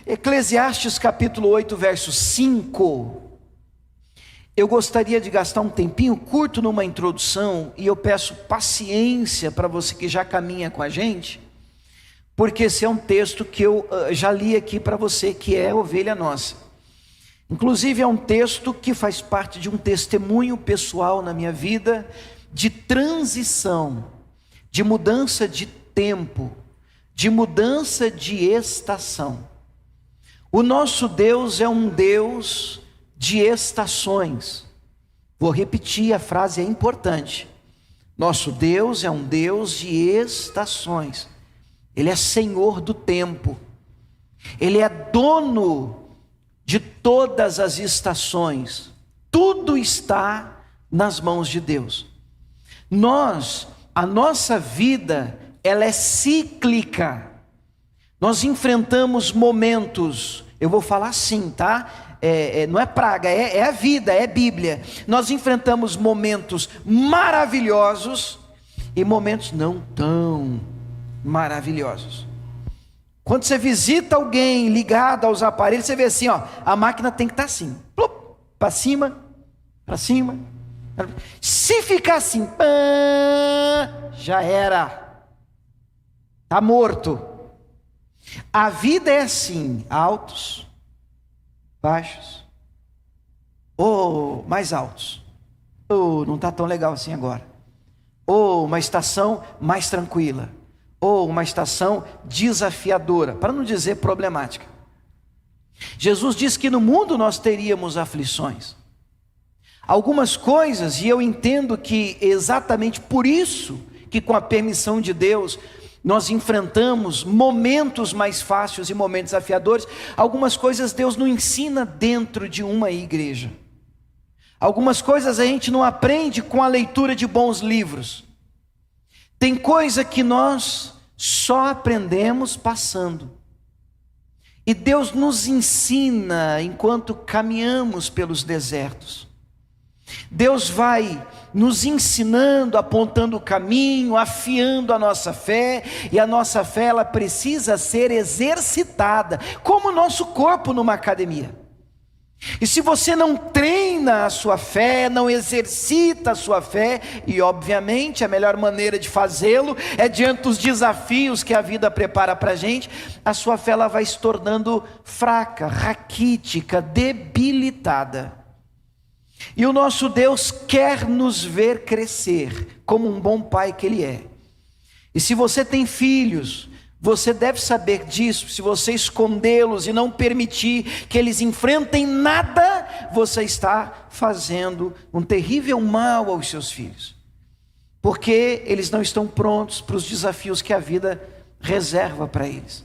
Eclesiastes capítulo 8, verso 5. Eu gostaria de gastar um tempinho curto numa introdução, e eu peço paciência para você que já caminha com a gente, porque esse é um texto que eu já li aqui para você, que é Ovelha Nossa. Inclusive é um texto que faz parte de um testemunho pessoal na minha vida, de transição, de mudança de tempo, de mudança de estação. O nosso Deus é um Deus de estações. Vou repetir, a frase é importante. Nosso Deus é um Deus de estações. Ele é Senhor do tempo. Ele é dono de todas as estações. Tudo está nas mãos de Deus. A nossa vida, ela é cíclica. Nós enfrentamos momentos, eu vou falar assim, tá? Não é praga, é a vida, é a Bíblia. Nós enfrentamos momentos maravilhosos e momentos não tão maravilhosos. Quando você visita alguém ligado aos aparelhos, você vê assim, ó, a máquina tem que estar assim, para cima, para cima. Se ficar assim, já era, está morto. A vida é assim, altos, baixos, ou mais altos, ou não está tão legal assim agora, ou uma estação mais tranquila, ou uma estação desafiadora, para não dizer problemática. Jesus disse que no mundo nós teríamos aflições, algumas coisas, e eu entendo que exatamente por isso, que com a permissão de Deus, nós enfrentamos momentos mais fáceis e momentos desafiadores. Algumas coisas Deus não ensina dentro de uma igreja. Algumas coisas a gente não aprende com a leitura de bons livros. Tem coisa que nós só aprendemos passando. E Deus nos ensina enquanto caminhamos pelos desertos. Deus vai nos ensinando, apontando o caminho, afiando a nossa fé, e a nossa fé ela precisa ser exercitada, como o nosso corpo numa academia. E se você não treina a sua fé, não exercita a sua fé, e obviamente a melhor maneira de fazê-lo é diante dos desafios que a vida prepara para a gente, a sua fé ela vai se tornando fraca, raquítica, debilitada. E o nosso Deus quer nos ver crescer, como um bom pai que Ele é. E se você tem filhos, você deve saber disso. Se você escondê-los e não permitir que eles enfrentem nada, você está fazendo um terrível mal aos seus filhos. Porque eles não estão prontos para os desafios que a vida reserva para eles.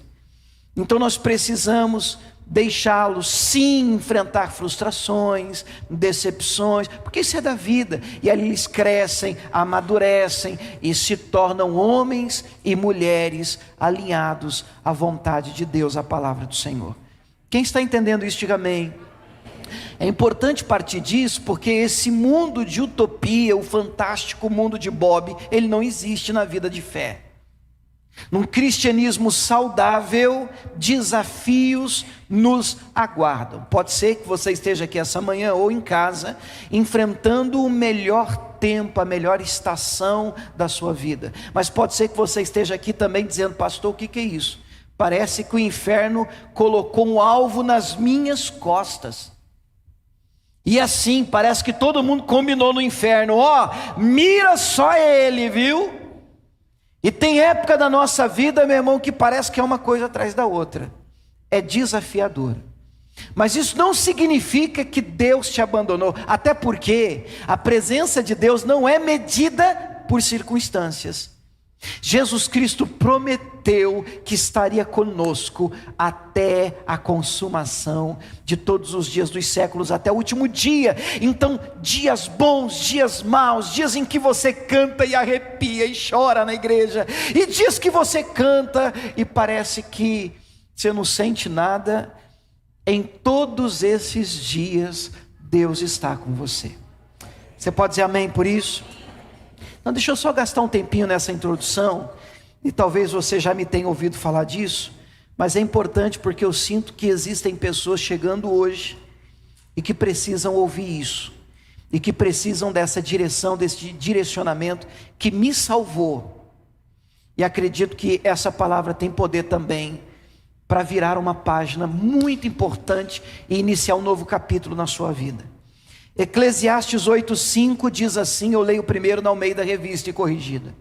Então nós precisamos deixá-los sim enfrentar frustrações, decepções, porque isso é da vida, e ali eles crescem, amadurecem e se tornam homens e mulheres alinhados à vontade de Deus, à palavra do Senhor. Quem está entendendo isso, diga amém. É importante partir disso, porque esse mundo de utopia, o fantástico mundo de Bob, ele não existe na vida de fé. Num cristianismo saudável, desafios nos aguardam. Pode ser que você esteja aqui essa manhã ou em casa, enfrentando o melhor tempo, a melhor estação da sua vida. Mas pode ser que você esteja aqui também dizendo, pastor, o que é isso? Parece que o inferno colocou um alvo nas minhas costas. E assim, parece que todo mundo combinou no inferno, mira só ele, viu? E tem época da nossa vida, meu irmão, que parece que é uma coisa atrás da outra. É desafiador. Mas isso não significa que Deus te abandonou. Até porque a presença de Deus não é medida por circunstâncias. Jesus Cristo prometeu que estaria conosco até a consumação de todos os dias dos séculos, até o último dia. Então, dias bons, dias maus, dias em que você canta e arrepia e chora na igreja, e dias que você canta e parece que você não sente nada. Em todos esses dias Deus está com você. Você pode dizer amém por isso? Então deixa eu só gastar um tempinho nessa introdução, e talvez você já me tenha ouvido falar disso, mas é importante porque eu sinto que existem pessoas chegando hoje e que precisam ouvir isso, e que precisam dessa direção, desse direcionamento que me salvou. E acredito que essa palavra tem poder também para virar uma página muito importante e iniciar um novo capítulo na sua vida. Eclesiastes 8:5 diz assim, eu leio primeiro na Almeida Revista e Corrigida: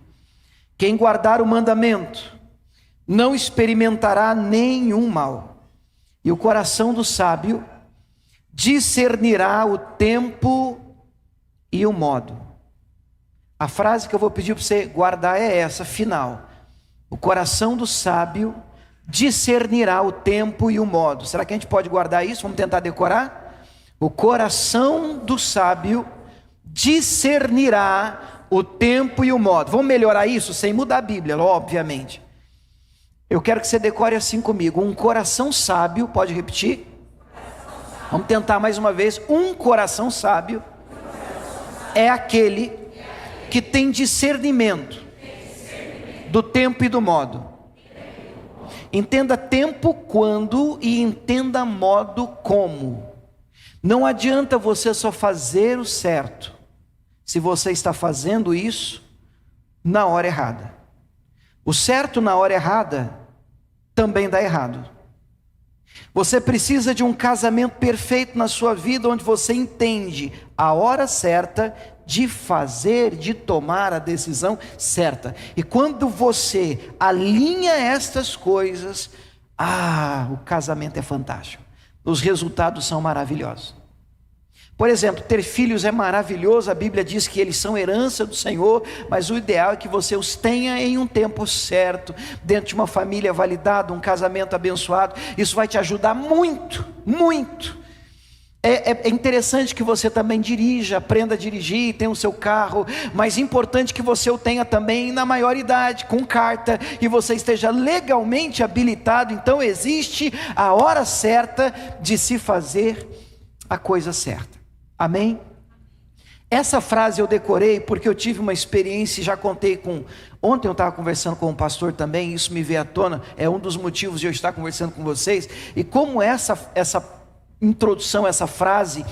quem guardar o mandamento não experimentará nenhum mal, e o coração do sábio discernirá o tempo e o modo. A frase que eu vou pedir para você guardar é essa, final: o coração do sábio discernirá o tempo e o modo. Será que a gente pode guardar isso? Vamos tentar decorar? O coração do sábio discernirá o tempo e o modo. Vamos melhorar isso sem mudar a Bíblia, obviamente. Eu quero que você decore assim comigo: um coração sábio, pode repetir? Vamos tentar mais uma vez. Um coração sábio é aquele que tem discernimento do tempo e do modo. Entenda tempo quando e entenda modo como. Não adianta você só fazer o certo se você está fazendo isso na hora errada. O certo na hora errada também dá errado. Você precisa de um casamento perfeito na sua vida, onde você entende a hora certa de fazer, de tomar a decisão certa. E quando você alinha estas coisas, o casamento é fantástico. Os resultados são maravilhosos. Por exemplo, ter filhos é maravilhoso, a Bíblia diz que eles são herança do Senhor, mas o ideal é que você os tenha em um tempo certo, dentro de uma família validada, um casamento abençoado. Isso vai te ajudar muito, muito. É interessante que você também dirija, aprenda a dirigir, tenha o seu carro, mas é importante que você o tenha também na maioridade, com carta, e você esteja legalmente habilitado. Então existe a hora certa de se fazer a coisa certa. Amém? Essa frase eu decorei porque eu tive uma experiência e já contei ontem eu estava conversando com um pastor também, isso me veio à tona, é um dos motivos de eu estar conversando com vocês, e como essa introdução, essa frase,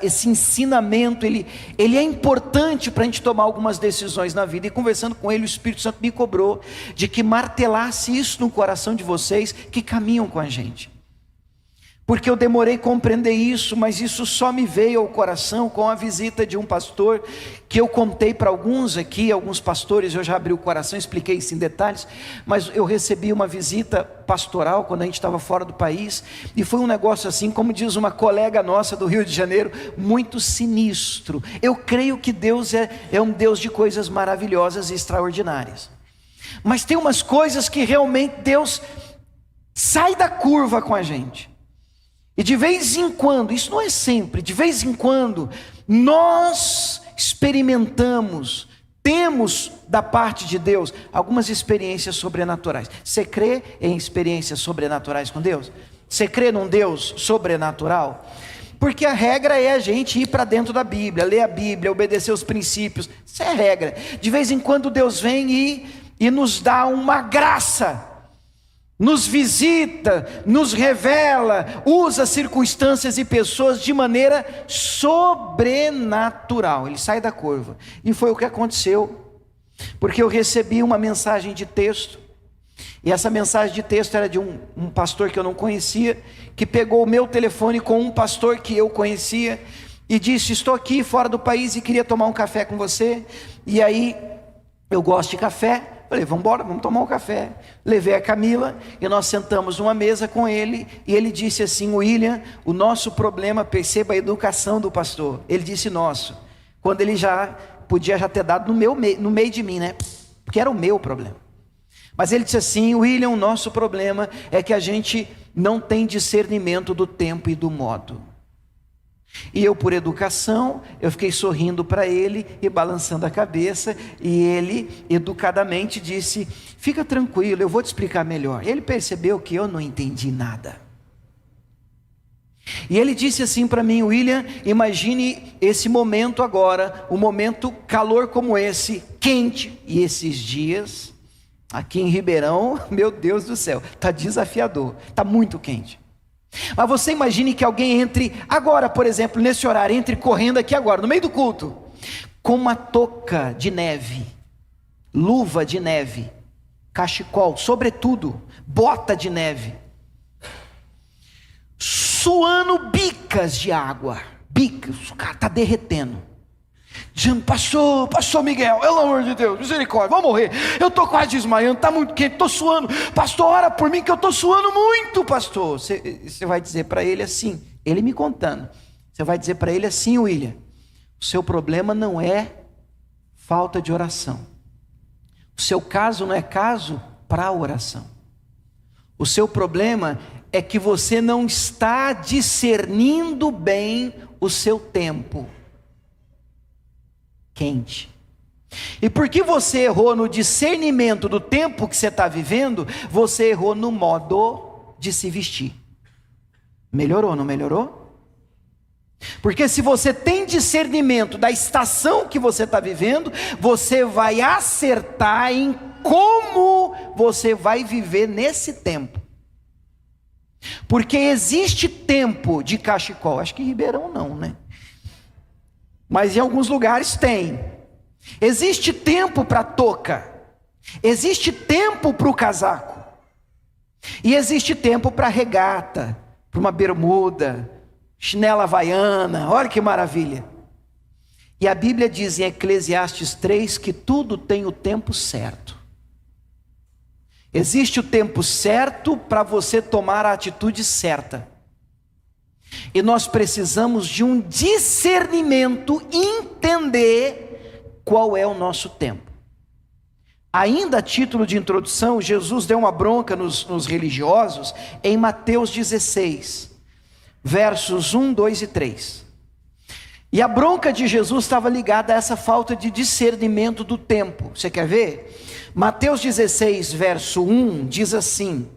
esse ensinamento, ele é importante para a gente tomar algumas decisões na vida. E conversando com ele, o Espírito Santo me cobrou de que martelasse isso no coração de vocês que caminham com a gente, porque eu demorei a compreender isso, mas isso só me veio ao coração com a visita de um pastor, que eu contei para alguns aqui, alguns pastores, eu já abri o coração, expliquei isso em detalhes, mas eu recebi uma visita pastoral quando a gente estava fora do país, e foi um negócio assim, como diz uma colega nossa do Rio de Janeiro, muito sinistro. Eu creio que Deus é um Deus de coisas maravilhosas e extraordinárias, mas tem umas coisas que realmente Deus sai da curva com a gente. E de vez em quando, isso não é sempre, de vez em quando, nós experimentamos, temos da parte de Deus, algumas experiências sobrenaturais. Você crê em experiências sobrenaturais com Deus? Você crê num Deus sobrenatural? Porque a regra é a gente ir para dentro da Bíblia, ler a Bíblia, obedecer os princípios, isso é a regra. De vez em quando Deus vem e nos dá uma graça, nos visita, nos revela, usa circunstâncias e pessoas de maneira sobrenatural. Ele sai da curva. E foi o que aconteceu, porque eu recebi uma mensagem de texto, e essa mensagem de texto era de um pastor que eu não conhecia, que pegou o meu telefone com um pastor que eu conhecia, e disse: estou aqui fora do país e queria tomar um café com você. E aí, eu gosto de café. Falei: vamos embora, vamos tomar um café. Levei a Camila e nós sentamos numa mesa com ele, e ele disse assim: William, o nosso problema, perceba a educação do pastor. Ele disse nosso, quando ele já podia já ter dado no meio de mim, né? Porque era o meu problema. Mas ele disse assim: William, o nosso problema é que a gente não tem discernimento do tempo e do modo. E eu, por educação, eu fiquei sorrindo para ele e balançando a cabeça, e ele educadamente disse: fica tranquilo, eu vou te explicar melhor. Ele percebeu que eu não entendi nada, e ele disse assim para mim: William, imagine esse momento agora, um momento calor como esse, quente, e esses dias Aqui em Ribeirão, meu Deus do céu, está desafiador, está muito quente. Mas você imagine que alguém entre agora, por exemplo, nesse horário, entre correndo aqui agora, no meio do culto, com uma touca de neve, luva de neve, cachecol, sobretudo, bota de neve, suando bicas de água, bicas, o cara está derretendo, dizendo: pastor Miguel, pelo amor de Deus, misericórdia, vou morrer, eu estou quase desmaiando, está muito quente, estou suando, pastor, ora por mim que eu estou suando muito, pastor. Você vai dizer para ele assim, ele me contando, você vai dizer para ele assim: William, o seu problema não é falta de oração, o seu caso não é caso para a oração, o seu problema é que você não está discernindo bem o seu tempo quente. E porque você errou no discernimento do tempo que você está vivendo, você errou no modo de se vestir. Melhorou, não melhorou? Porque se você tem discernimento da estação que você está vivendo, você vai acertar em como você vai viver nesse tempo. Porque existe tempo de cachecol, acho que em Ribeirão não, né? Mas em alguns lugares tem. Existe tempo para touca, existe tempo para o casaco, e existe tempo para regata, para uma bermuda, chinela havaiana, olha que maravilha. E a Bíblia diz em Eclesiastes 3 que tudo tem o tempo certo. Existe o tempo certo para você tomar a atitude certa. E nós precisamos de um discernimento, entender qual é o nosso tempo. Ainda a título de introdução, Jesus deu uma bronca nos religiosos em Mateus 16, versos 1, 2 e 3. E a bronca de Jesus estava ligada a essa falta de discernimento do tempo. Você quer ver? Mateus 16, verso 1, diz assim: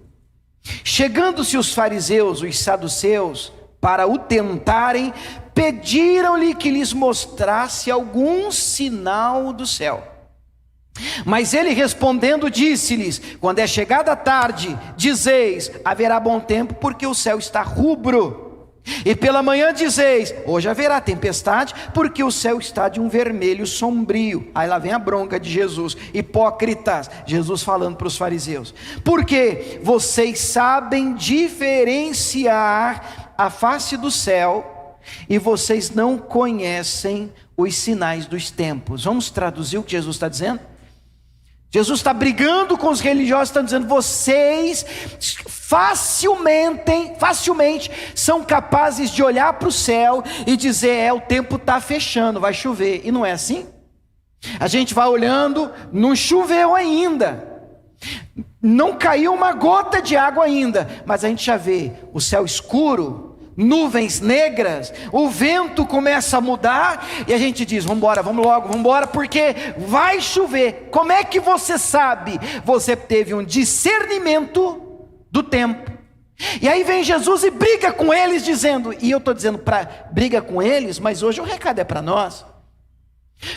chegando-se os fariseus, os saduceus, para o tentarem, pediram-lhe que lhes mostrasse algum sinal do céu. Mas ele respondendo disse-lhes: quando é chegada a tarde, dizeis, haverá bom tempo, porque o céu está rubro. E pela manhã dizeis, hoje haverá tempestade, porque o céu está de um vermelho sombrio. Aí lá vem a bronca de Jesus: hipócritas, Jesus falando para os fariseus, porque vocês sabem diferenciar a face do céu, e vocês não conhecem os sinais dos tempos. Vamos traduzir o que Jesus está dizendo? Jesus está brigando com os religiosos, está dizendo: vocês facilmente são capazes de olhar para o céu e dizer: o tempo está fechando, vai chover. E não é assim? A gente vai olhando, não choveu ainda, não caiu uma gota de água ainda, mas a gente já vê o céu escuro, nuvens negras, o vento começa a mudar, e a gente diz: vamos embora, vamos logo, vamos embora, porque vai chover. Como é que você sabe? Você teve um discernimento do tempo. E aí vem Jesus e briga com eles, dizendo, e eu estou dizendo para briga com eles, mas hoje o recado é para nós.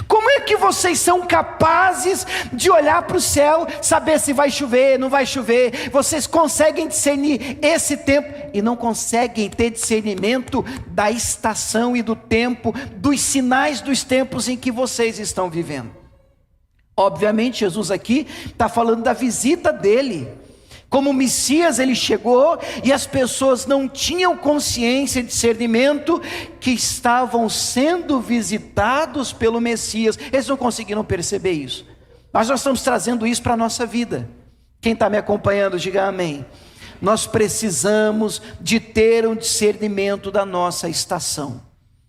Como é que vocês são capazes de olhar para o céu, saber se vai chover, não vai chover? Vocês conseguem discernir esse tempo e não conseguem ter discernimento da estação e do tempo, dos sinais dos tempos em que vocês estão vivendo. Obviamente Jesus aqui está falando da visita dele. Como Messias ele chegou e as pessoas não tinham consciência e discernimento que estavam sendo visitados pelo Messias. Eles não conseguiram perceber isso. Mas nós estamos trazendo isso para a nossa vida. Quem está me acompanhando, diga amém. Nós precisamos de ter um discernimento da nossa estação.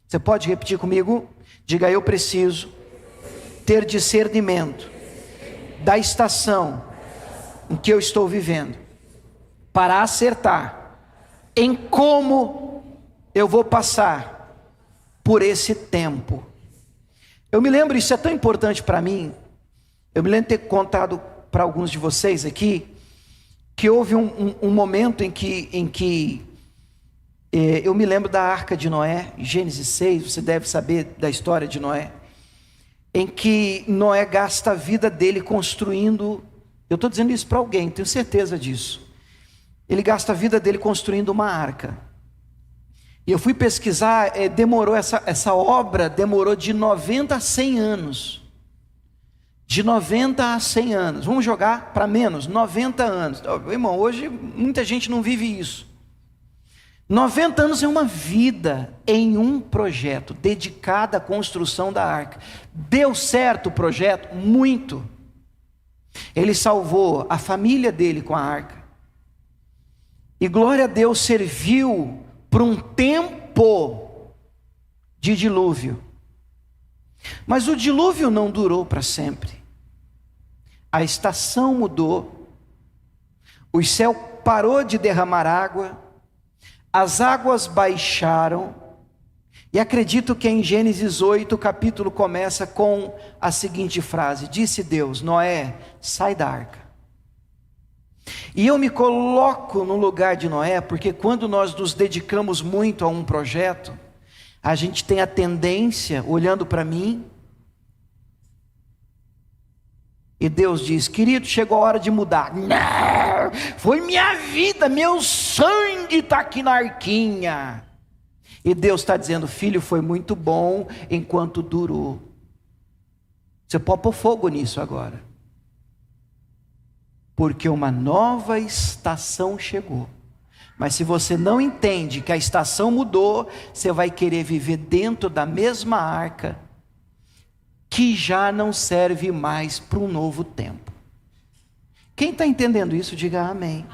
Você pode repetir comigo? Diga: eu preciso ter discernimento da estação em que eu estou vivendo, para acertar em como eu vou passar por esse tempo. Eu me lembro, isso é tão importante para mim, eu me lembro de ter contado para alguns de vocês aqui, que houve um momento em que eu me lembro da Arca de Noé, Gênesis 6, você deve saber da história de Noé, em que Noé gasta a vida dele construindo Eu estou dizendo isso para alguém, tenho certeza disso. Ele gasta a vida dele construindo uma arca. E eu fui pesquisar, essa obra demorou de 90 a 100 anos. De 90 a 100 anos. Vamos jogar para menos, 90 anos. Irmão, hoje muita gente não vive isso. 90 anos é uma vida em um projeto, dedicada à construção da arca. Deu certo o projeto? Muito. Ele salvou a família dele com a arca. E glória a Deus, serviu por um tempo de dilúvio. Mas o dilúvio não durou para sempre. A estação mudou. O céu parou de derramar água. As águas baixaram. E acredito que em Gênesis 8 o capítulo começa com a seguinte frase: disse Deus, Noé, sai da arca. E eu me coloco no lugar de Noé, porque quando nós nos dedicamos muito a um projeto, a gente tem a tendência, olhando para mim, e Deus diz, querido, chegou a hora de mudar. Não, foi minha vida, meu sangue está aqui na arquinha. E Deus está dizendo, filho, foi muito bom enquanto durou. Você pode pôr fogo nisso agora. Porque uma nova estação chegou. Mas se você não entende que a estação mudou, você vai querer viver dentro da mesma arca, que já não serve mais para um novo tempo. Quem está entendendo isso, diga amém.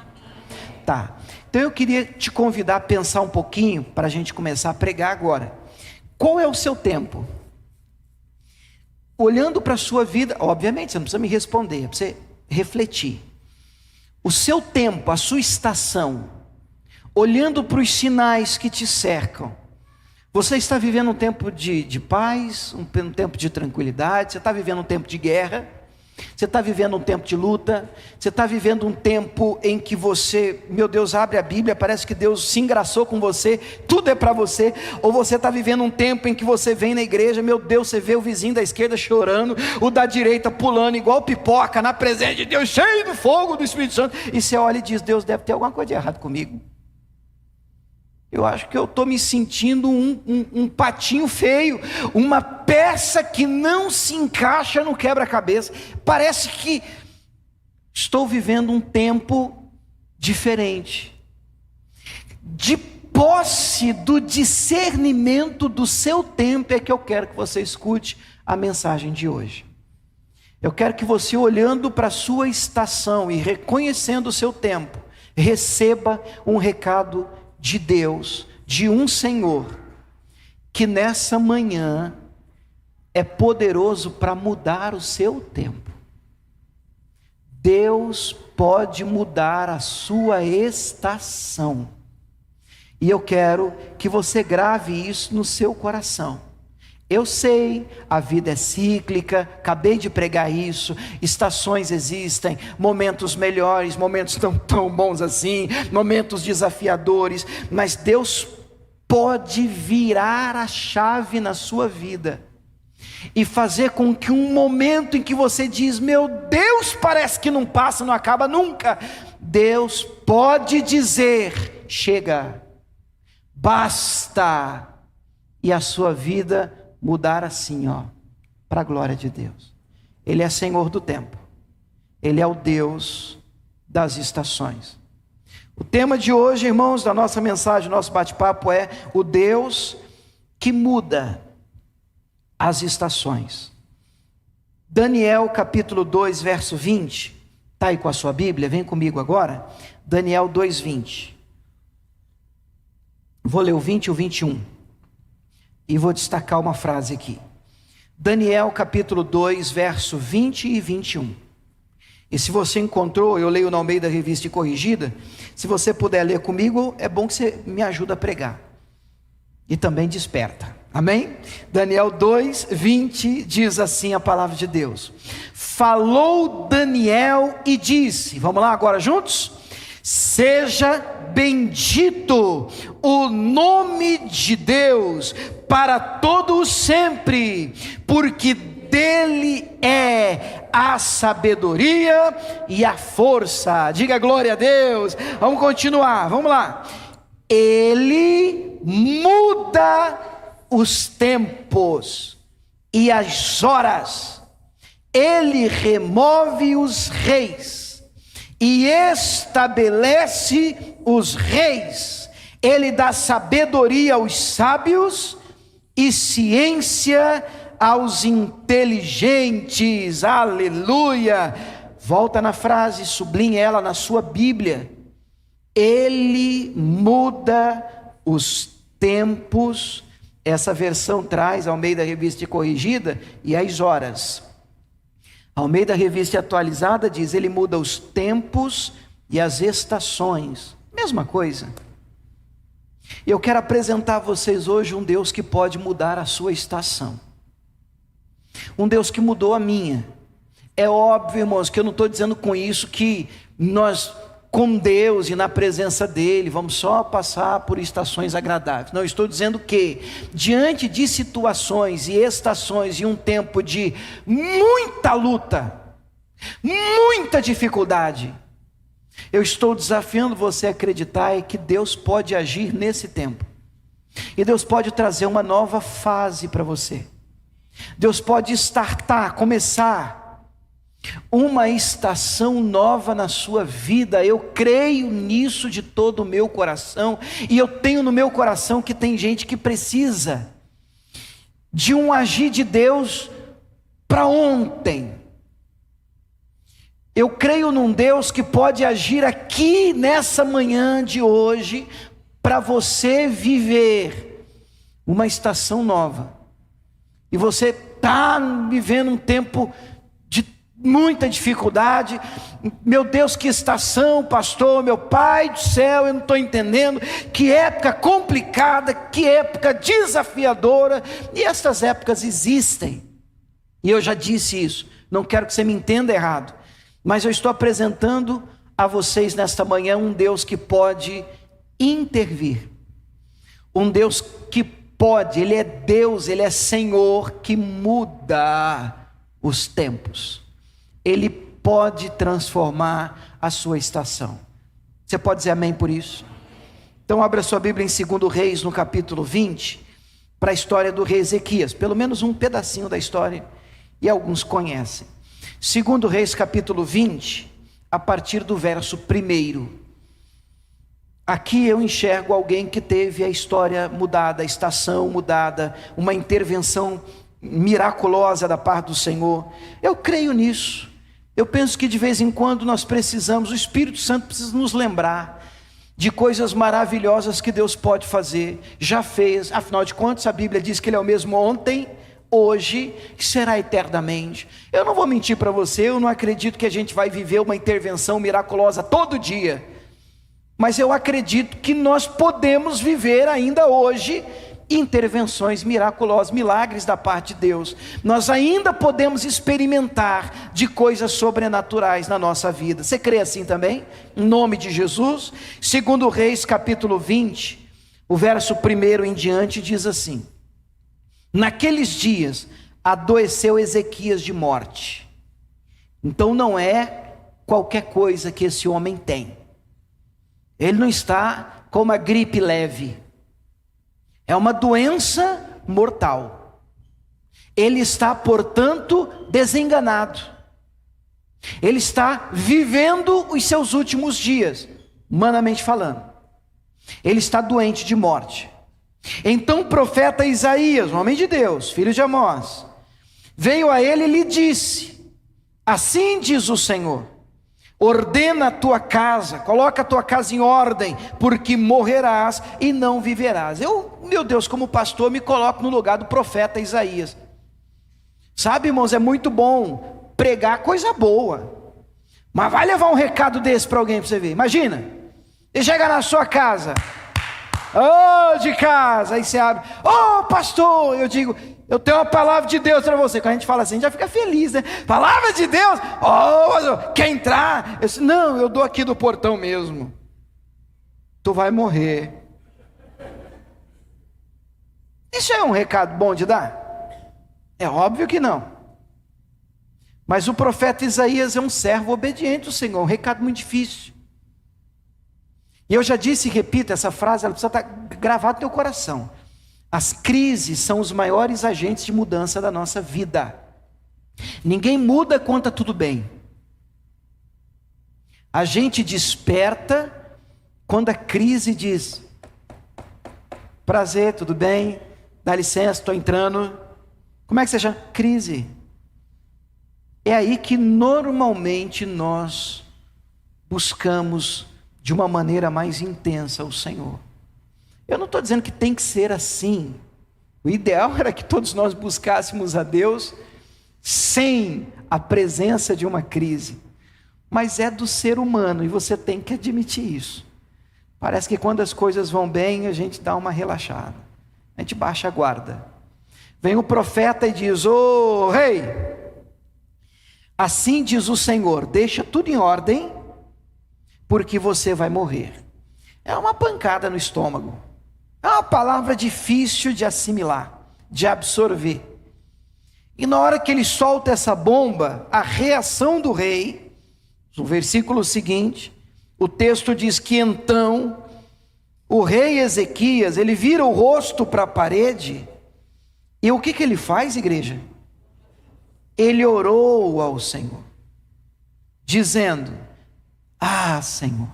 Tá, então eu queria te convidar a pensar um pouquinho, para a gente começar a pregar agora. Qual é o seu tempo? Olhando para a sua vida, obviamente você não precisa me responder, é para você refletir. O seu tempo, a sua estação, olhando para os sinais que te cercam, você está vivendo um tempo de paz, um tempo de tranquilidade, você está vivendo um tempo de guerra, você está vivendo um tempo de luta, você está vivendo um tempo em que você, meu Deus, abre a Bíblia, parece que Deus se engraçou com você, tudo é para você, ou você está vivendo um tempo em que você vem na igreja, meu Deus, você vê o vizinho da esquerda chorando, o da direita pulando igual pipoca, na presença de Deus, cheio do fogo do Espírito Santo, e você olha e diz, Deus, deve ter alguma coisa de errado comigo. Eu acho que eu estou me sentindo um patinho feio, uma peça que não se encaixa no quebra-cabeça. Parece que estou vivendo um tempo diferente. De posse do discernimento do seu tempo é que eu quero que você escute a mensagem de hoje. Eu quero que você, olhando para a sua estação e reconhecendo o seu tempo, receba um recado de Deus, de um Senhor, que nessa manhã é poderoso para mudar o seu tempo. Deus pode mudar a sua estação. E eu quero que você grave isso no seu coração. Eu sei, a vida é cíclica, acabei de pregar isso, estações existem, momentos melhores, momentos não tão bons assim, momentos desafiadores, mas Deus pode virar a chave na sua vida e fazer com que um momento em que você diz, meu Deus, parece que não passa, não acaba nunca, Deus pode dizer, chega, basta, e a sua vida mudar assim, para a glória de Deus. Ele é Senhor do tempo. Ele é o Deus das estações. O tema de hoje, irmãos, da nossa mensagem, nosso bate-papo é o Deus que muda as estações. Daniel capítulo 2, verso 20. Está aí com a sua Bíblia? Vem comigo agora. Daniel 2, 20. Vou ler o 20 e o 21. E vou destacar uma frase aqui. Daniel capítulo 2, verso 20 e 21. E se você encontrou, eu leio na Almeida Revista e Corrigida. Se você puder ler comigo, é bom que você me ajude a pregar. E também desperta. Amém? Daniel 2, 20 diz assim a palavra de Deus. Falou Daniel e disse, vamos lá agora juntos? Seja bendito o nome de Deus para todo o sempre, porque dele é a sabedoria e a força. Diga glória a Deus. Vamos continuar, vamos lá. Ele muda os tempos e as horas. Ele remove os reis e estabelece os reis. Ele dá sabedoria aos sábios e ciência aos inteligentes. Aleluia. Volta na frase, sublinhe ela na sua Bíblia. Ele muda os tempos. Essa versão traz Almeida Revista Corrigida e as horas. Almeida Revista Atualizada diz: ele muda os tempos e as estações. Mesma coisa. Eu quero apresentar a vocês hoje um Deus que pode mudar a sua estação. Um Deus que mudou a minha. É óbvio, irmãos, que eu não estou dizendo com isso que nós, com Deus e na presença dEle, vamos só passar por estações agradáveis. Não, estou dizendo que, diante de situações e estações e um tempo de muita luta, muita dificuldade, eu estou desafiando você a acreditar que Deus pode agir nesse tempo. E Deus pode trazer uma nova fase para você. Deus pode começar uma estação nova na sua vida. Eu creio nisso de todo o meu coração. E eu tenho no meu coração que tem gente que precisa de um agir de Deus para ontem. Eu creio num Deus que pode agir aqui nessa manhã de hoje para você viver uma estação nova. E você está vivendo um tempo de muita dificuldade. Meu Deus, que estação, pastor, meu Pai do céu, eu não estou entendendo. Que época complicada, que época desafiadora. E essas épocas existem. E eu já disse isso, não quero que você me entenda errado. Mas eu estou apresentando a vocês nesta manhã um Deus que pode intervir. Um Deus que pode, Ele é Deus, Ele é Senhor que muda os tempos. Ele pode transformar a sua estação. Você pode dizer amém por isso? Então abra sua Bíblia em 2 Reis, no capítulo 20, para a história do rei Ezequias. Pelo menos um pedacinho da história, e alguns conhecem. 2 Reis capítulo 20, a partir do verso 1. Aqui eu enxergo alguém que teve a história mudada, a estação mudada, uma intervenção miraculosa da parte do Senhor. Eu creio nisso. Eu penso que de vez em quando nós precisamos, o Espírito Santo precisa nos lembrar de coisas maravilhosas que Deus pode fazer, já fez. Afinal de contas, a Bíblia diz que Ele é o mesmo ontem, hoje, que será eternamente. Eu não vou mentir para você, eu não acredito que a gente vai viver uma intervenção miraculosa todo dia, mas eu acredito que nós podemos viver ainda hoje intervenções miraculosas, milagres da parte de Deus. Nós ainda podemos experimentar de coisas sobrenaturais na nossa vida. Você crê assim também? Em nome de Jesus. 2 Reis capítulo 20, o verso 1 em diante diz assim: naqueles dias adoeceu Ezequias de morte. Então não é qualquer coisa que esse homem tem. Ele não está com uma gripe leve. É uma doença mortal. Ele está, portanto, desenganado. Ele está vivendo os seus últimos dias, humanamente falando. Ele está doente de morte. Então o profeta Isaías, um homem de Deus, filho de Amós, veio a ele e lhe disse: assim diz o Senhor, ordena a tua casa, coloca a tua casa em ordem, porque morrerás e não viverás. Eu, meu Deus, como pastor, me coloco no lugar do profeta Isaías. Sabe, irmãos, é muito bom pregar coisa boa, mas vai levar um recado desse para alguém para você ver. Imagina, ele chega na sua casa, de casa, aí você abre, pastor, eu digo, eu tenho uma palavra de Deus para você. Quando a gente fala assim, a gente já fica feliz, né? Palavra de Deus, quer entrar? Eu disse, não, eu dou aqui do portão mesmo. Tu vai morrer. Isso é um recado bom de dar? É óbvio que não. Mas o profeta Isaías é um servo obediente do Senhor, um recado muito difícil. E eu já disse e repito, essa frase ela precisa estar gravada no teu coração. As crises são os maiores agentes de mudança da nossa vida. Ninguém muda quando está tudo bem. A gente desperta quando a crise diz: prazer, tudo bem? Dá licença, estou entrando. Como é que você chama? Crise. É aí que normalmente nós buscamos de uma maneira mais intensa o Senhor. Eu não estou dizendo que tem que ser assim. O ideal era que todos nós buscássemos a Deus sem a presença de uma crise. Mas é do ser humano e você tem que admitir isso. Parece que quando as coisas vão bem, a gente dá uma relaxada. A gente baixa a guarda. Vem o profeta e diz: ô rei, assim diz o Senhor, deixa tudo em ordem, porque você vai morrer. É uma pancada no estômago. É uma palavra difícil de assimilar, de absorver. E na hora que ele solta essa bomba, a reação do rei, no versículo seguinte, o texto diz que então o rei Ezequias, ele vira o rosto para a parede, e o que ele faz, igreja? Ele orou ao Senhor, dizendo: ah, Senhor,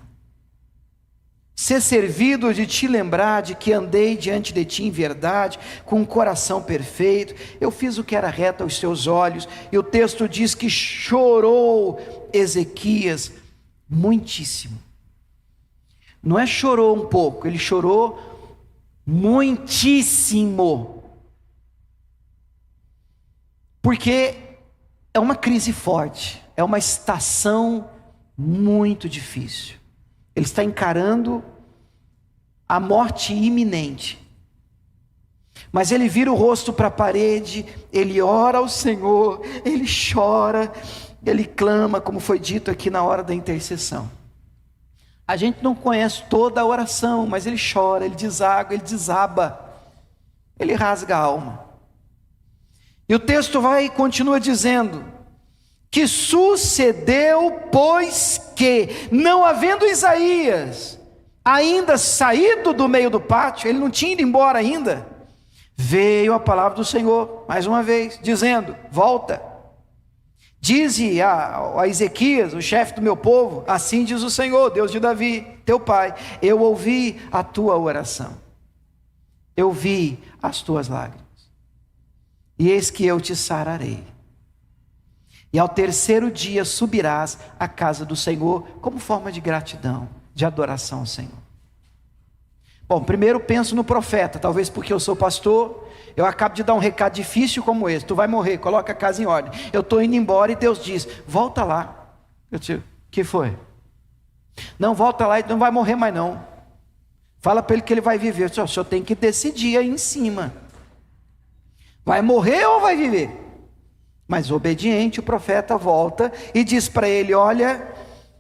ser servido de te lembrar de que andei diante de ti em verdade, com um coração perfeito, eu fiz o que era reto aos teus olhos. E o texto diz que chorou Ezequias muitíssimo. Não é chorou um pouco, ele chorou muitíssimo. Porque é uma crise forte, é uma estação muito difícil. Ele está encarando a morte iminente. Mas ele vira o rosto para a parede, ele ora ao Senhor, ele chora, ele clama, como foi dito aqui na hora da intercessão. A gente não conhece toda a oração, mas ele chora, ele deságua, ele desaba, ele rasga a alma. E o texto vai e continua dizendo: que sucedeu, pois que, não havendo Isaías ainda saído do meio do pátio, ele não tinha ido embora ainda, veio a palavra do Senhor, mais uma vez, dizendo: volta, dize a Ezequias, o chefe do meu povo, assim diz o Senhor, Deus de Davi, teu pai, eu ouvi a tua oração, eu vi as tuas lágrimas, e eis que eu te sararei. E ao terceiro dia subirás à casa do Senhor, como forma de gratidão, de adoração ao Senhor. Bom, primeiro penso no profeta, talvez porque eu sou pastor, eu acabo de dar um recado difícil como esse: tu vai morrer, coloca a casa em ordem. Eu estou indo embora e Deus diz: volta lá. Eu disse: que foi? Não, volta lá e não vai morrer mais não. Fala para ele que ele vai viver. Eu disse: o senhor tem que decidir aí em cima. Vai morrer ou vai viver? Mas obediente, o profeta volta e diz para ele: olha,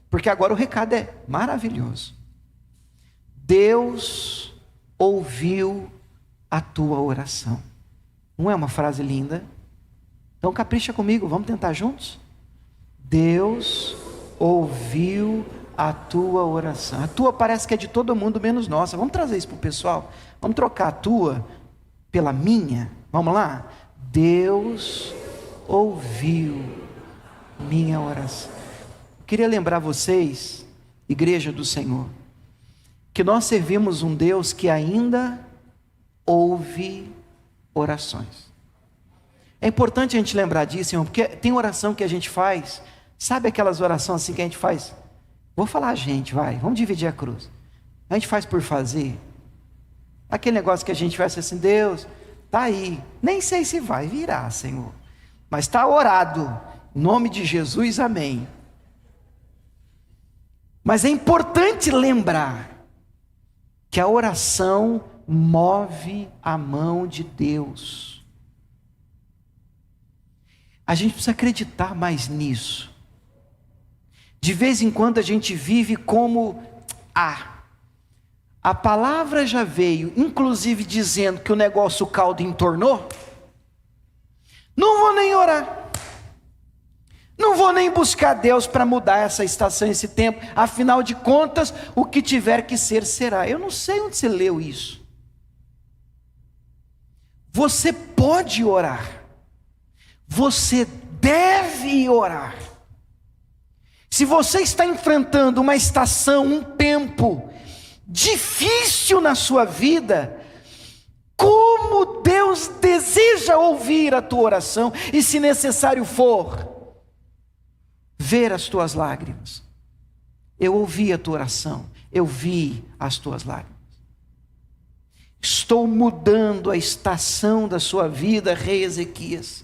porque agora o recado é maravilhoso. Deus ouviu a tua oração. Não é uma frase linda? Então capricha comigo, vamos tentar juntos? Deus ouviu a tua oração. A tua parece que é de todo mundo menos nossa. Vamos trazer isso para o pessoal? Vamos trocar a tua pela minha? Vamos lá? Deus ouviu minha oração. Eu queria lembrar vocês, igreja do Senhor, que nós servimos um Deus que ainda ouve orações. É importante a gente lembrar disso, irmão, porque tem oração que a gente faz, sabe aquelas orações assim que a gente faz? Vou falar a gente, vai, vamos dividir a cruz. A gente faz por fazer. Aquele negócio que a gente faz assim: Deus, está aí, nem sei se vai virar, Senhor, mas está orado, em nome de Jesus, amém. Mas é importante lembrar que a oração move a mão de Deus. A gente precisa acreditar mais nisso. De vez em quando a gente vive como a palavra já veio, inclusive dizendo que o negócio, o caldo entornou. Não vou nem orar. Não vou nem buscar Deus para mudar essa estação, esse tempo. Afinal de contas, o que tiver que ser, será. Eu não sei onde você leu isso. Você pode orar. Você deve orar. Se você está enfrentando uma estação, um tempo difícil na sua vida, como Deus deseja ouvir a tua oração, e se necessário for, ver as tuas lágrimas. Eu ouvi a tua oração, eu vi as tuas lágrimas. Estou mudando a estação da sua vida, rei Ezequias.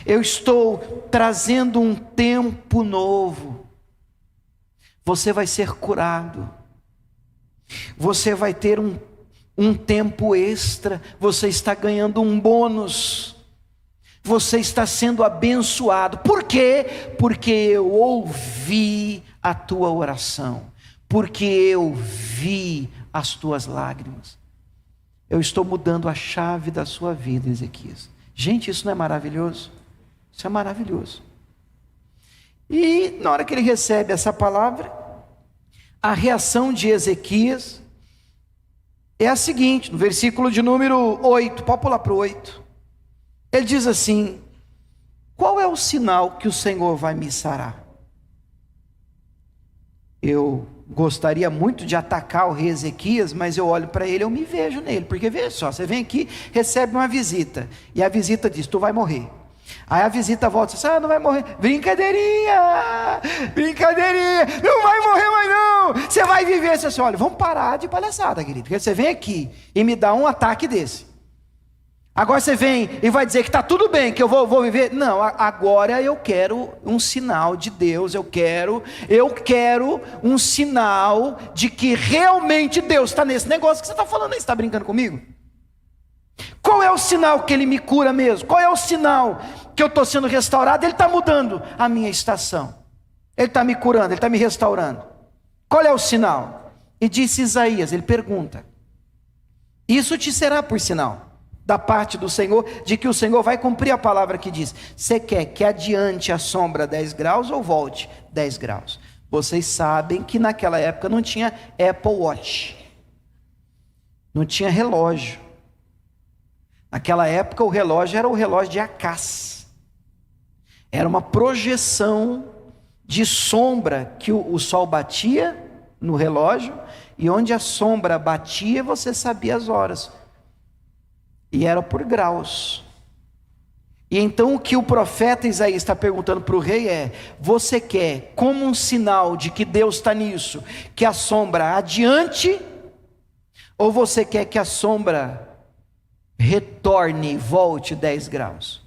Eu estou trazendo um tempo novo. Você vai ser curado. Você vai ter um tempo extra. Você está ganhando um bônus. Você está sendo abençoado. Por quê? Porque eu ouvi a tua oração. Porque eu vi as tuas lágrimas. Eu estou mudando a chave da sua vida, Ezequias. Gente, isso não é maravilhoso? Isso é maravilhoso. E na hora que ele recebe essa palavra, a reação de Ezequias é a seguinte, no versículo de número 8, pode pular para o 8. Ele diz assim: qual é o sinal que o Senhor vai me sarar? Eu gostaria muito de atacar o rei Ezequias, mas eu olho para ele, eu me vejo nele, porque veja só, você vem aqui, recebe uma visita, e a visita diz, tu vai morrer. Aí a visita volta e diz, não vai morrer, brincadeirinha, não vai morrer mais não, você vai viver. Você diz, olha, vamos parar de palhaçada, querido, porque você vem aqui e me dá um ataque desse. Agora você vem e vai dizer que está tudo bem, que eu vou viver. Não, agora eu quero um sinal de Deus, eu quero um sinal de que realmente Deus está nesse negócio que você está falando aí, você está brincando comigo? Qual é o sinal que Ele me cura mesmo? Qual é o sinal que eu estou sendo restaurado? Ele está mudando a minha estação, Ele está me curando, Ele está me restaurando. Qual é o sinal? E disse Isaías, ele pergunta, isso te será por sinal da parte do Senhor, de que o Senhor vai cumprir a palavra que diz, você quer que adiante a sombra 10 graus ou volte 10 graus? Vocês sabem que naquela época não tinha Apple Watch, não tinha relógio. Naquela época o relógio era o relógio de Acás, era uma projeção de sombra que o sol batia no relógio, e onde a sombra batia você sabia as horas, e era por graus. E então o que o profeta Isaías está perguntando para o rei é, você quer como um sinal de que Deus está nisso, que a sombra adiante, ou você quer que a sombra retorne, volte 10 graus?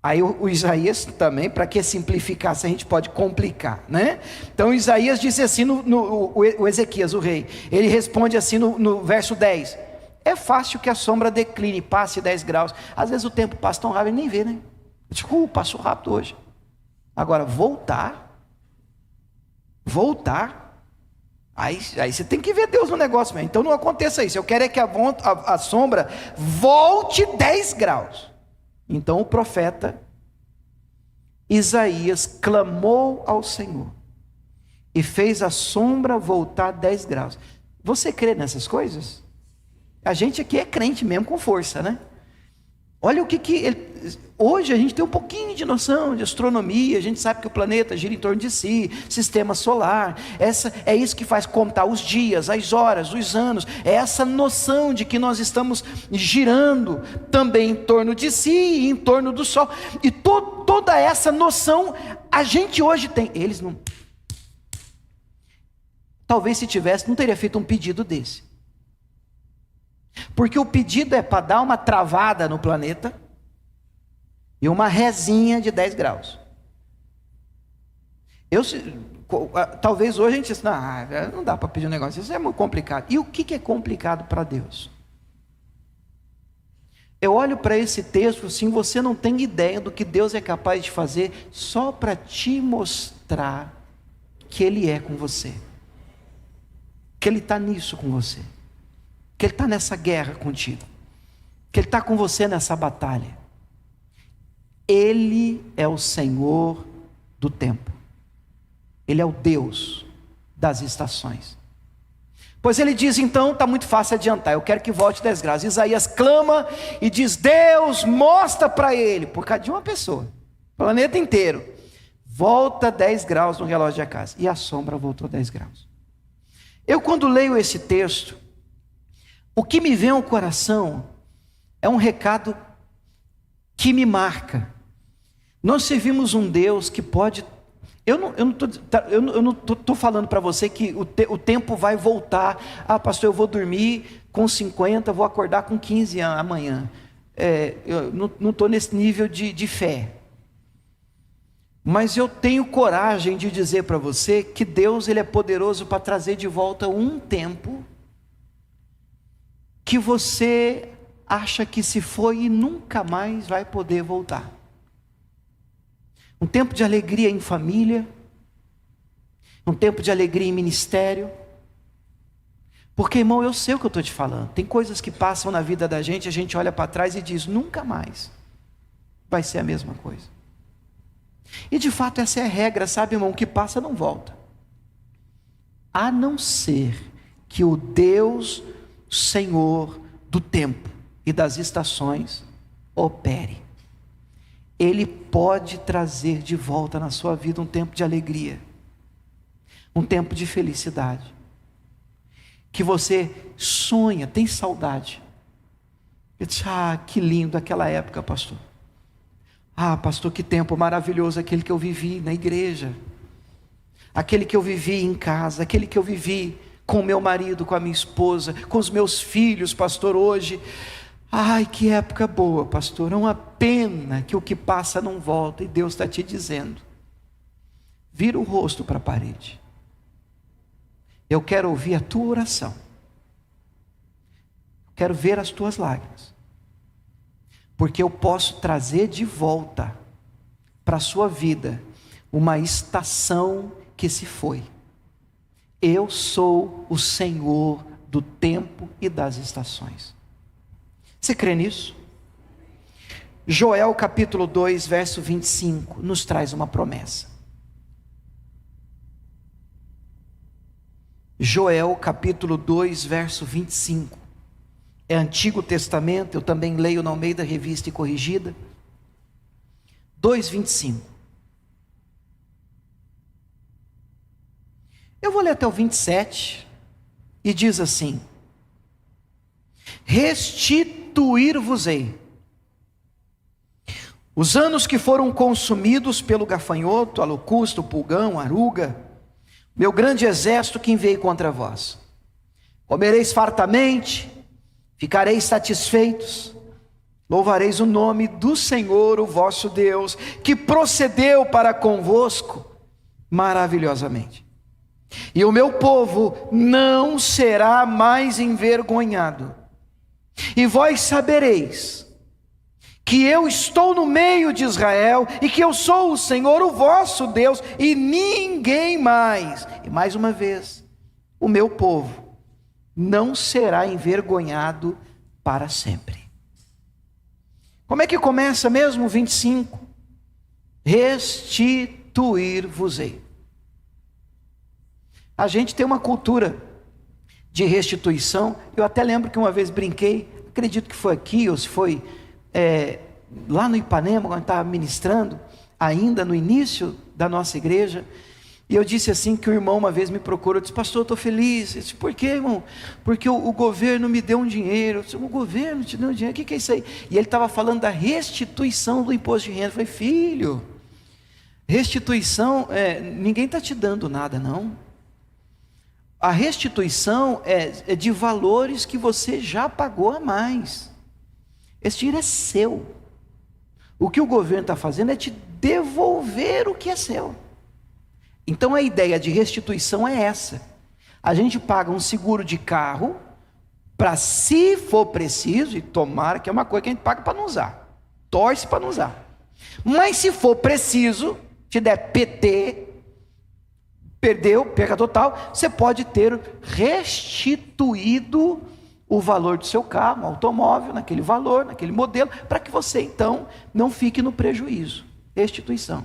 Aí o Isaías também, para que simplificar, se a gente pode complicar, né? Então Isaías disse assim, o Ezequias, o rei, ele responde assim no verso 10, é fácil que a sombra decline, passe 10 graus. Às vezes o tempo passa tão rápido, ele nem vê, né? Tipo, passou rápido hoje. Agora, voltar, aí você tem que ver Deus no negócio mesmo. Então não aconteça isso. Eu quero é que a sombra volte 10 graus. Então o profeta Isaías clamou ao Senhor e fez a sombra voltar 10 graus. Você crê nessas coisas? A gente aqui é crente mesmo com força, né? Olha o hoje a gente tem um pouquinho de noção de astronomia, a gente sabe que o planeta gira em torno de si, sistema solar, é isso que faz contar os dias, as horas, os anos, é essa noção de que nós estamos girando também em torno de si e em torno do sol, e toda essa noção a gente hoje tem. Eles não, talvez se tivesse, não teria feito um pedido desse. Porque o pedido é para dar uma travada no planeta e uma rezinha de 10 graus. Talvez hoje a gente disse, não dá para pedir um negócio, isso é muito complicado. E o que é complicado para Deus? Eu olho para esse texto assim, você não tem ideia do que Deus é capaz de fazer só para te mostrar que Ele é com você, que Ele está nisso com você, que Ele está nessa guerra contigo, que Ele está com você nessa batalha. Ele é o Senhor do tempo. Ele é o Deus das estações. Pois ele diz, então, está muito fácil adiantar, eu quero que volte 10 graus. Isaías clama e diz, Deus mostra para ele, por causa de uma pessoa, planeta inteiro, volta 10 graus no relógio da casa. E a sombra voltou 10 graus. Eu, quando leio esse texto, o que me vem ao coração é um recado que me marca. Nós servimos um Deus que pode... Eu não estou falando para você que o tempo vai voltar. Ah, pastor, eu vou dormir com 50, vou acordar com 15 amanhã. Eu não estou nesse nível de fé. Mas eu tenho coragem de dizer para você que Deus, Ele é poderoso para trazer de volta um tempo que você acha que se foi e nunca mais vai poder voltar. Um tempo de alegria em família, um tempo de alegria em ministério. Porque, irmão, eu sei o que eu estou te falando. Tem coisas que passam na vida da gente, a gente olha para trás e diz, nunca mais vai ser a mesma coisa. E de fato essa é a regra, sabe, irmão? O que passa não volta. A não ser que o Deus, Senhor do tempo e das estações, opere. Ele pode trazer de volta na sua vida um tempo de alegria, um tempo de felicidade, que você sonha, tem saudade. Eu disse, que lindo aquela época, pastor. Pastor, que tempo maravilhoso aquele que eu vivi na igreja, aquele que eu vivi em casa, aquele que eu vivi com o meu marido, com a minha esposa, com os meus filhos, pastor, hoje. Que época boa, pastor. É uma pena que o que passa não volta. E Deus está te dizendo, vira o rosto para a parede. Eu quero ouvir a tua oração. Quero ver as tuas lágrimas. Porque eu posso trazer de volta para a sua vida uma estação que se foi. Eu sou o Senhor do tempo e das estações. Você crê nisso? Joel capítulo 2, verso 25, nos traz uma promessa. Joel capítulo 2, verso 25. É Antigo Testamento, eu também leio na Almeida Revista e Corrigida. 2:25. Eu vou ler até o 27, e diz assim: restituir-vos-ei os anos que foram consumidos pelo gafanhoto, a locusta, o pulgão, a aruga, meu grande exército que enviei contra vós. Comereis fartamente, ficareis satisfeitos, louvareis o nome do Senhor, o vosso Deus, que procedeu para convosco maravilhosamente. E o meu povo não será mais envergonhado. E vós sabereis que eu estou no meio de Israel, e que eu sou o Senhor, o vosso Deus, e ninguém mais. E mais uma vez, o meu povo não será envergonhado para sempre. Como é que começa mesmo o 25? Restituir-vos-ei. A gente tem uma cultura de restituição. Eu até lembro que uma vez brinquei, acredito que foi aqui, ou se foi lá no Ipanema, quando eu estava ministrando, ainda no início da nossa igreja, e eu disse assim, que o irmão uma vez me procurou, eu disse: pastor, eu estou feliz. Eu disse: por quê, irmão? Porque o governo me deu um dinheiro. Eu disse: o governo te deu um dinheiro? O que é isso aí? E ele estava falando da restituição do imposto de renda. Eu falei: filho, restituição, ninguém está te dando nada, não. A restituição é de valores que você já pagou a mais. Esse dinheiro é seu. O que o governo está fazendo é te devolver o que é seu. Então a ideia de restituição é essa. A gente paga um seguro de carro para, se for preciso, e tomara que é uma coisa que a gente paga para não usar, torce para não usar, mas se for preciso, te der PT, perdeu, perca total, você pode ter restituído o valor do seu carro, um automóvel, naquele valor, naquele modelo, para que você então não fique no prejuízo. Restituição.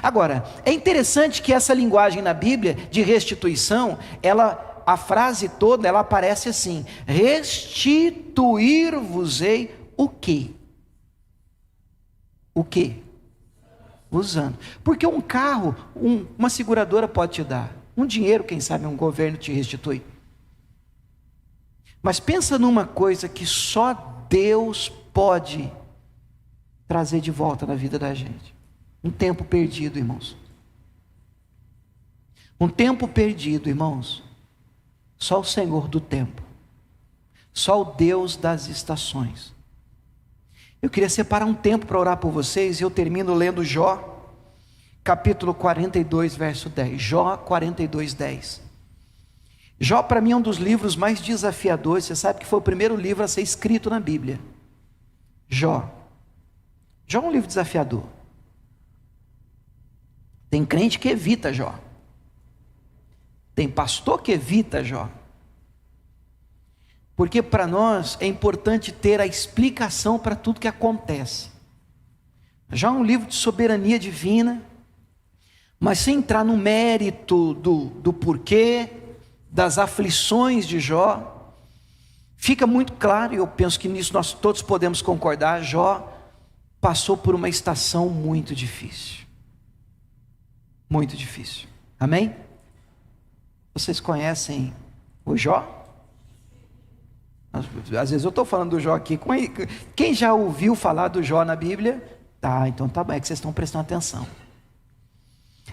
Agora, é interessante que essa linguagem na Bíblia de restituição, a frase toda, ela aparece assim: restituir-vos-ei o quê? O quê? Usando. Porque um carro, uma seguradora pode te dar. Um dinheiro, quem sabe um governo te restitui. Mas pensa numa coisa que só Deus pode trazer de volta na vida da gente. Um tempo perdido, irmãos. Um tempo perdido, irmãos. Só o Senhor do tempo. Só o Deus das estações. Eu queria separar um tempo para orar por vocês, e eu termino lendo Jó, capítulo 42, verso 10. Jó 42, 10. Jó para mim é um dos livros mais desafiadores. Você sabe que foi o primeiro livro a ser escrito na Bíblia. Jó. Jó é um livro desafiador. Tem crente que evita Jó. Tem pastor que evita Jó. Porque para nós é importante ter a explicação para tudo que acontece. Já é um livro de soberania divina, mas sem entrar no mérito do porquê, das aflições de Jó, fica muito claro, e eu penso que nisso nós todos podemos concordar, Jó passou por uma estação muito difícil. Muito difícil. Amém? Vocês conhecem o Jó? Às vezes eu estou falando do Jó aqui. Quem já ouviu falar do Jó na Bíblia? Tá, então tá bom, é que vocês estão prestando atenção.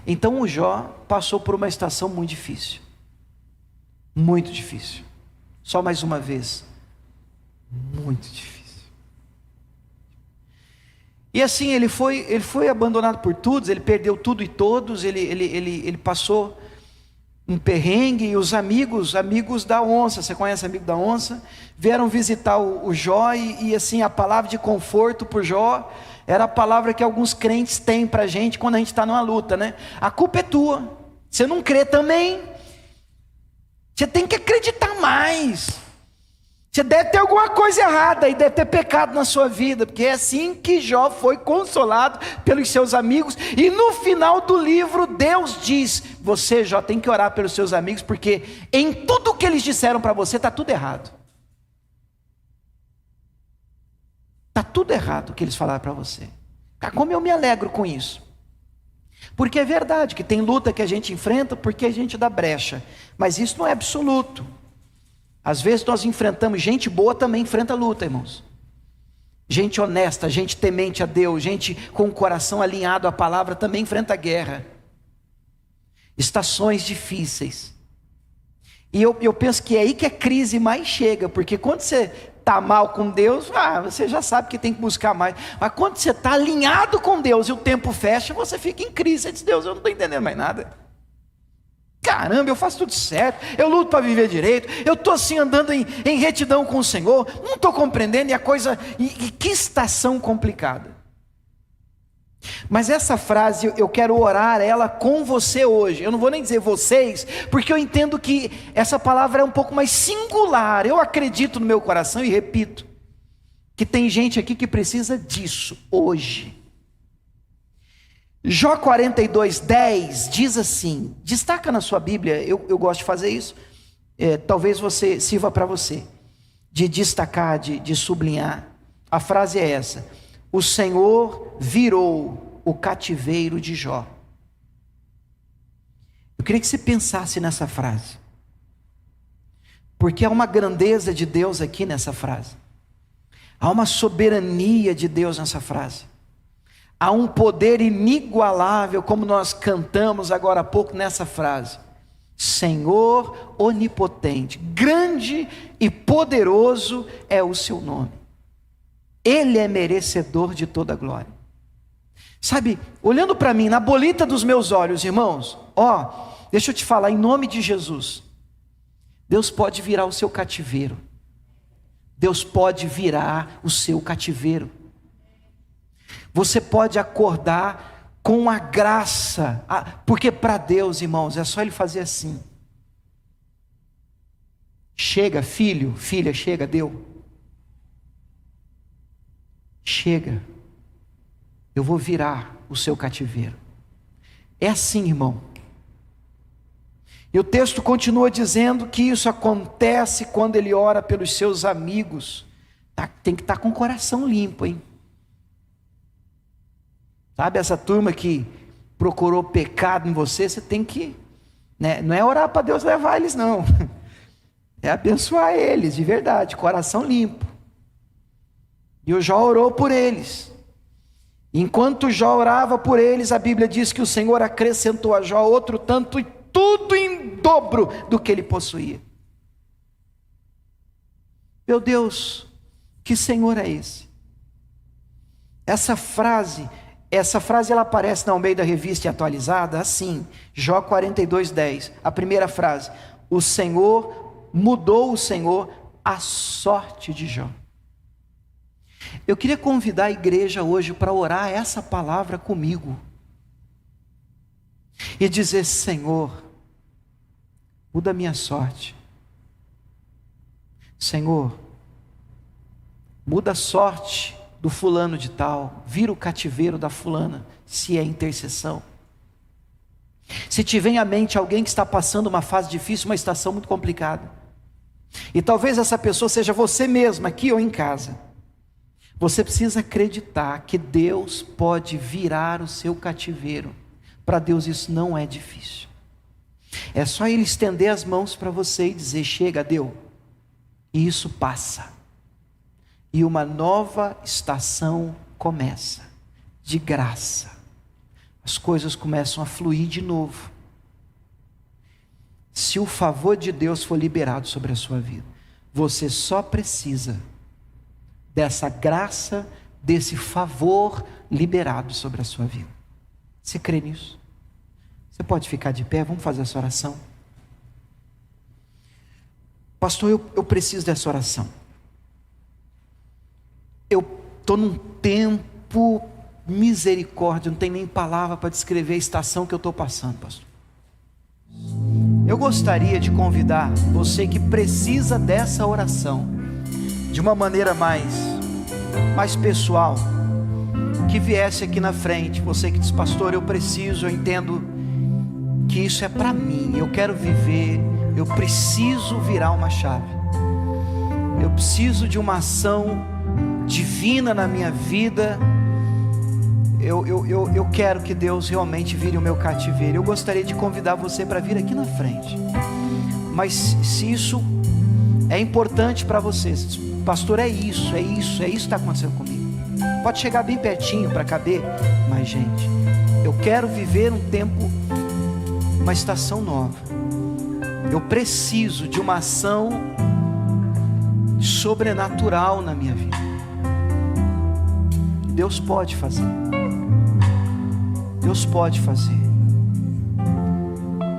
Então o Jó passou por uma estação muito difícil. Muito difícil. Só mais uma vez. Muito difícil. E assim, ele foi abandonado por todos, ele perdeu tudo e todos, ele passou um perrengue, e os amigos da onça, você conhece amigo da onça? Vieram visitar o Jó, e assim, a palavra de conforto para o Jó, era a palavra que alguns crentes têm para a gente, quando a gente está numa luta, né? A culpa é tua, você não crê também, você tem que acreditar mais, você deve ter alguma coisa errada, e deve ter pecado na sua vida, porque é assim que Jó foi consolado pelos seus amigos, e no final do livro Deus diz: você, Jó, tem que orar pelos seus amigos, porque em tudo que eles disseram para você, está tudo errado. Está tudo errado o que eles falaram para você. Como eu me alegro com isso, porque é verdade que tem luta que a gente enfrenta, porque a gente dá brecha, mas isso não é absoluto. Às vezes nós enfrentamos, gente boa também enfrenta luta, irmãos. Gente honesta, gente temente a Deus, gente com o coração alinhado à palavra também enfrenta guerra. Estações difíceis. E eu penso que é aí que a crise mais chega, porque quando você está mal com Deus, você já sabe que tem que buscar mais. Mas quando você está alinhado com Deus e o tempo fecha, você fica em crise. Você diz: Deus, eu não estou entendendo mais nada. Caramba, eu faço tudo certo, eu luto para viver direito, eu estou assim andando em retidão com o Senhor, não estou compreendendo, e a coisa, e que estação complicada. Mas essa frase, eu quero orar ela com você hoje. Eu não vou nem dizer vocês, porque eu entendo que essa palavra é um pouco mais singular. Eu acredito no meu coração e repito, que tem gente aqui que precisa disso hoje. Jó 42, 10 diz assim, destaca na sua Bíblia, eu gosto de fazer isso, talvez você sirva para você, de destacar, de sublinhar. A frase é essa: o Senhor virou o cativeiro de Jó. Eu queria que você pensasse nessa frase, porque há uma grandeza de Deus aqui nessa frase, há uma soberania de Deus nessa frase. Há um poder inigualável, como nós cantamos agora há pouco nessa frase: Senhor onipotente, grande e poderoso é o seu nome. Ele é merecedor de toda a glória. Sabe, olhando para mim, na bolita dos meus olhos, irmãos, deixa eu te falar, em nome de Jesus, Deus pode virar o seu cativeiro. Deus pode virar o seu cativeiro. Você pode acordar com a graça, porque para Deus, irmãos, é só Ele fazer assim. Chega, filho, filha, chega, deu. Chega, eu vou virar o seu cativeiro. É assim, irmão. E o texto continua dizendo que isso acontece quando ele ora pelos seus amigos. Tem que estar com o coração limpo, hein? Sabe essa turma que procurou pecado em você, você tem que, né? Não é orar para Deus levar eles, não. É abençoar eles, de verdade, coração limpo. E o Jó orou por eles. Enquanto Jó orava por eles, a Bíblia diz que o Senhor acrescentou a Jó outro tanto, e tudo em dobro do que ele possuía. Meu Deus, que Senhor é esse? Essa frase ela aparece na Almeida Revista Atualizada assim, Jó 42:10, a primeira frase: mudou o Senhor a sorte de Jó. Eu queria convidar a igreja hoje para orar essa palavra comigo e dizer: Senhor, muda a minha sorte. Senhor, muda a sorte do fulano de tal, vira o cativeiro da fulana, se é intercessão. Se te vem à mente alguém que está passando uma fase difícil, uma estação muito complicada, e talvez essa pessoa seja você mesma, aqui ou em casa, você precisa acreditar que Deus pode virar o seu cativeiro. Para Deus isso não é difícil. É só Ele estender as mãos para você e dizer: chega, deu. E isso passa. E uma nova estação começa, de graça. As coisas começam a fluir de novo. Se o favor de Deus for liberado sobre a sua vida, você só precisa dessa graça, desse favor liberado sobre a sua vida. Você crê nisso? Você pode ficar de pé, vamos fazer essa oração. Pastor, eu preciso dessa oração. Eu estou num tempo, misericórdia, não tem nem palavra para descrever a estação que eu estou passando, pastor. Eu gostaria de convidar você que precisa dessa oração, de uma maneira mais pessoal, que viesse aqui na frente. Você que diz: pastor, eu preciso, eu entendo que isso é para mim, eu quero viver, eu preciso virar uma chave, eu preciso de uma ação divina na minha vida, eu quero que Deus realmente vire o meu cativeiro. Eu gostaria de convidar você para vir aqui na frente. Mas se isso é importante para você, pastor, é isso que está acontecendo comigo, pode chegar bem pertinho para caber. Mas gente, eu quero viver um tempo, uma estação nova. Eu preciso de uma ação sobrenatural na minha vida. Deus pode fazer. Deus pode fazer.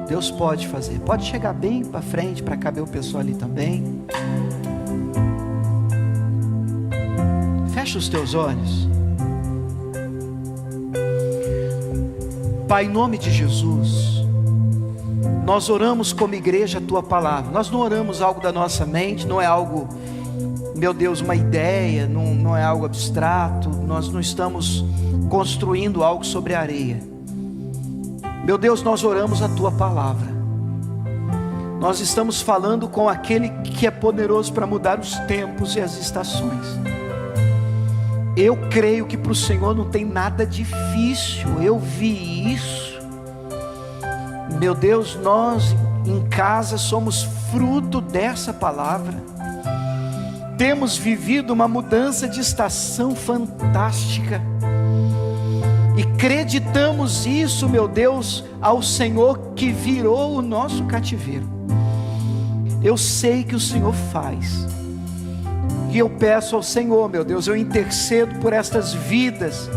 Deus pode fazer. Pode chegar bem para frente para caber o pessoal ali também. Fecha os teus olhos. Pai, em nome de Jesus, nós oramos como igreja a Tua palavra. Nós não oramos algo da nossa mente, não é algo, meu Deus, uma ideia, não é algo abstrato. Nós não estamos construindo algo sobre a areia. Meu Deus, nós oramos a Tua palavra. Nós estamos falando com aquele que é poderoso para mudar os tempos e as estações. Eu creio que para o Senhor não tem nada difícil. Eu vi isso. Meu Deus, nós em casa somos fruto dessa palavra. Temos vivido uma mudança de estação fantástica. E acreditamos isso, meu Deus, ao Senhor que virou o nosso cativeiro. Eu sei que o Senhor faz. E eu peço ao Senhor, meu Deus, eu intercedo por estas vidas.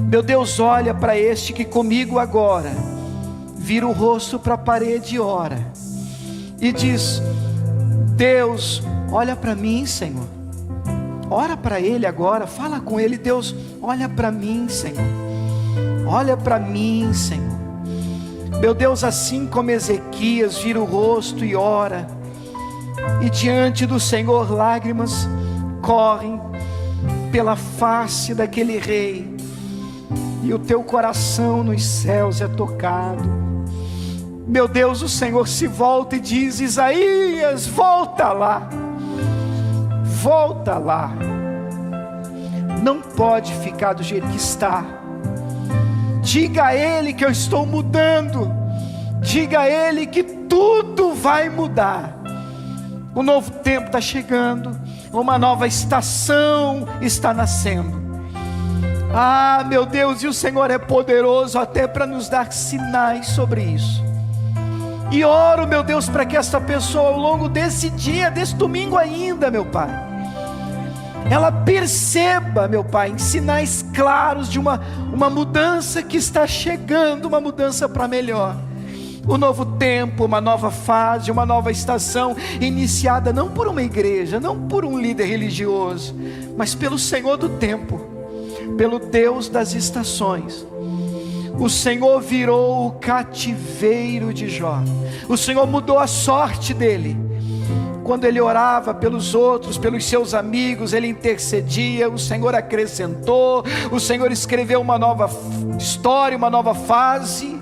Meu Deus, olha para este que comigo agora vira o rosto para a parede e ora. E diz: Deus, olha para mim, Senhor. Ora para ele agora, fala com ele. Deus, olha para mim, Senhor. Olha para mim, Senhor. Meu Deus, assim como Ezequias vira o rosto e ora, e diante do Senhor lágrimas correm pela face daquele rei, e o teu coração nos céus é tocado. Meu Deus, o Senhor se volta e diz: Isaías, volta lá, volta lá, não pode ficar do jeito que está. Diga a ele que eu estou mudando, diga a ele que tudo vai mudar. O novo tempo está chegando, uma nova estação está nascendo. Ah, meu Deus, e o Senhor é poderoso até para nos dar sinais sobre isso. E oro, meu Deus, para que essa pessoa, ao longo desse dia, desse domingo ainda, meu Pai, ela perceba, meu Pai, em sinais claros de uma mudança que está chegando, uma mudança para melhor. Um novo tempo, uma nova fase, uma nova estação, iniciada não por uma igreja, não por um líder religioso, mas pelo Senhor do tempo, pelo Deus das estações. O Senhor virou o cativeiro de Jó, o Senhor mudou a sorte dele. Quando ele orava pelos outros, pelos seus amigos, ele intercedia, o Senhor acrescentou, o Senhor escreveu uma nova história, uma nova fase.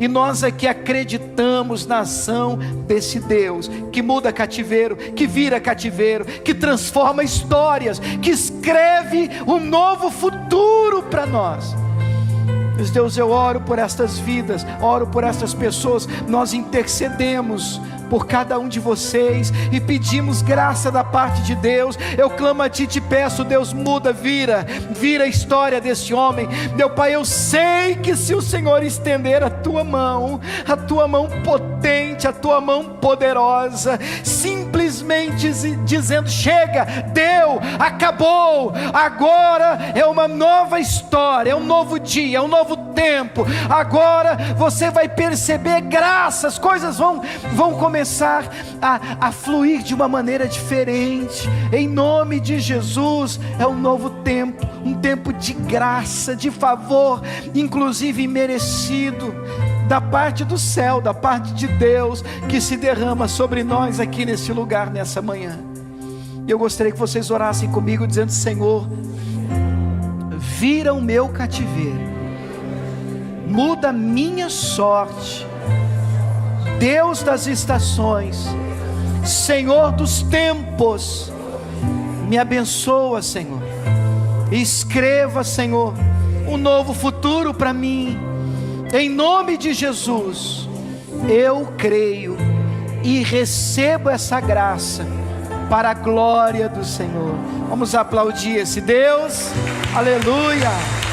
E nós aqui acreditamos na ação desse Deus, que muda cativeiro, que vira cativeiro, que transforma histórias, que escreve um novo futuro para nós. Mas Deus, eu oro por estas vidas, oro por estas pessoas, nós intercedemos por cada um de vocês e pedimos graça da parte de Deus. Eu clamo a Ti e te peço, Deus, muda, vira a história desse homem. Meu Pai, eu sei que se o Senhor estender a Tua mão potente, a Tua mão poderosa, simplesmente dizendo: chega, deu, acabou, agora é uma nova história, é um novo dia, é um novo tempo. Agora você vai perceber graça, as coisas vão começar a fluir de uma maneira diferente. Em nome de Jesus, é um novo tempo, um tempo de graça, de favor, inclusive merecido, da parte do céu, da parte de Deus, que se derrama sobre nós aqui nesse lugar, nessa manhã. Eu gostaria que vocês orassem comigo, dizendo: Senhor, vira o meu cativeiro, muda a minha sorte, Deus das estações, Senhor dos tempos, me abençoa, Senhor, escreva, Senhor, um novo futuro para mim, em nome de Jesus. Eu creio e recebo essa graça para a glória do Senhor. Vamos aplaudir esse Deus, aleluia.